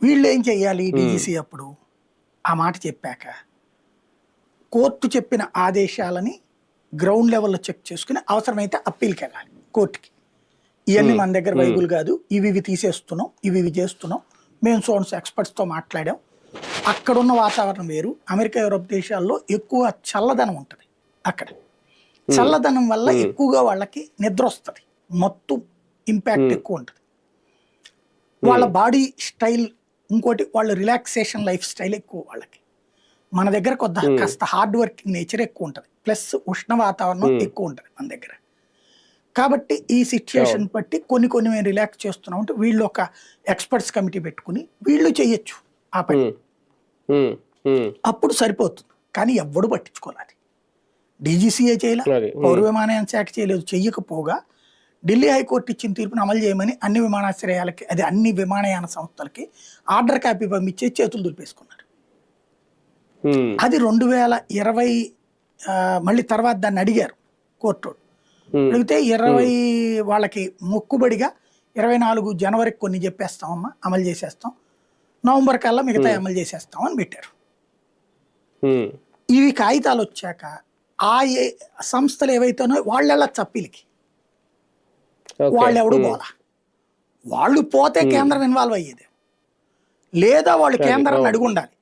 వీళ్ళు ఏం చెయ్యాలి డీజీసీ అప్పుడు ఆ మాట చెప్పాక కోర్టు చెప్పిన ఆదేశాలని గ్రౌండ్ లెవెల్లో చెక్ చేసుకుని అవసరమైతే అప్పీల్కి వెళ్ళాలి కోర్టుకి. ఇవన్నీ మన దగ్గర వైబుల్ కాదు, ఇవి తీసేస్తున్నాం, ఇవి చేస్తున్నాం, మేము సోన్స్ ఎక్స్పర్ట్స్తో మాట్లాడాం. అక్కడున్న వాతావరణం వేరు. అమెరికా, యూరోప్ దేశాల్లో ఎక్కువ చల్లదనం ఉంటుంది. అక్కడ చల్లదనం వల్ల ఎక్కువగా వాళ్ళకి నిద్ర వస్తుంది, మొత్తం ఇంపాక్ట్ ఎక్కువ ఉంటుంది. వాళ్ళ బాడీ స్టైల్, ఇంకోటి వాళ్ళ రిలాక్సేషన్ లైఫ్ స్టైల్ ఎక్కువ వాళ్ళకి. మన దగ్గర కాస్త హార్డ్ వర్కింగ్ నేచర్ ఎక్కువ ఉంటుంది, ప్లస్ ఉష్ణ వాతావరణం ఎక్కువ ఉంటుంది మన దగ్గర. కాబట్టి ఈ సిచ్యుయేషన్ బట్టి కొన్ని మేము రిలాక్స్ చేస్తున్నాం అంటే వీళ్ళు ఒక ఎక్స్పర్ట్స్ కమిటీ పెట్టుకుని వీళ్ళు చెయ్యొచ్చు ఆ పని, అప్పుడు సరిపోతుంది. కానీ ఎవ్వడు పట్టించుకోవాలి. డీజీసీఏ చేయలే, పౌర విమానయాన శాఖ చేయలేదు. చెయ్యకపోగా ఢిల్లీ హైకోర్టు ఇచ్చిన తీర్పును అమలు చేయమని అన్ని విమానాశ్రయాలకి, అది అన్ని విమానయాన సంస్థలకి ఆర్డర్ కాపీ పంపించే చేతులు దులిపేసుకున్నారు. అది 2020 మళ్ళీ తర్వాత దాన్ని అడిగారు కోర్టు. అడిగితే 20 వాళ్ళకి మొక్కుబడిగా 24 జనవరికి కొన్ని చెప్పేస్తామమ్మా, అమలు చేసేస్తాం, నవంబర్ కల్లా మిగతా అమలు చేసేస్తాం అని పెట్టారు. ఇవి కాగితాలు వచ్చాక ఆ సంస్థలు ఏవైతేనో వాళ్ళెళ్ళ చప్పీలకి వాళ్ళు ఎవడు పోలా. వాళ్ళు పోతే కేంద్రం ఇన్వాల్వ్ అయ్యేది, లేదా వాళ్ళు కేంద్రాన్ని అడుగు ఉండాలి.